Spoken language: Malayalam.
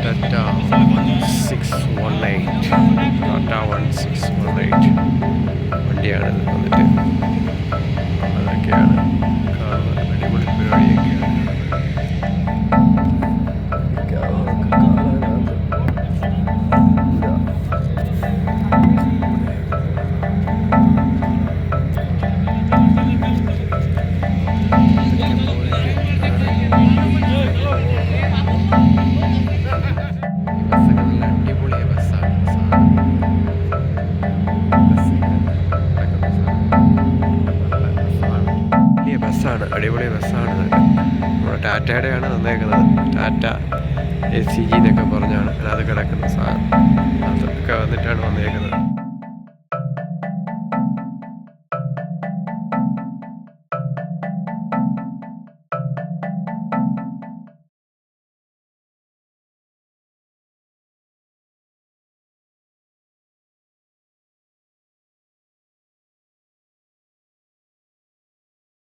ടാറ്റ 1618 ടാറ്റ 1618 വണ്ടിയാണിത് വന്നിട്ട്. അതൊക്കെയാണ് അടിപൊളി പരിപാടിയൊക്കെയാണ്. ബസ്സാണ്, അടിപൊളി ബസ്സാണ്. നമ്മുടെ ടാറ്റയുടെയാണ് തന്നേക്കുന്നത്. ടാറ്റ SCG എന്നൊക്കെ പറഞ്ഞാണ് അത് കിടക്കുന്ന സാധനം. അതൊക്കെ വന്നിട്ടാണ് വന്നേക്കുന്നത്.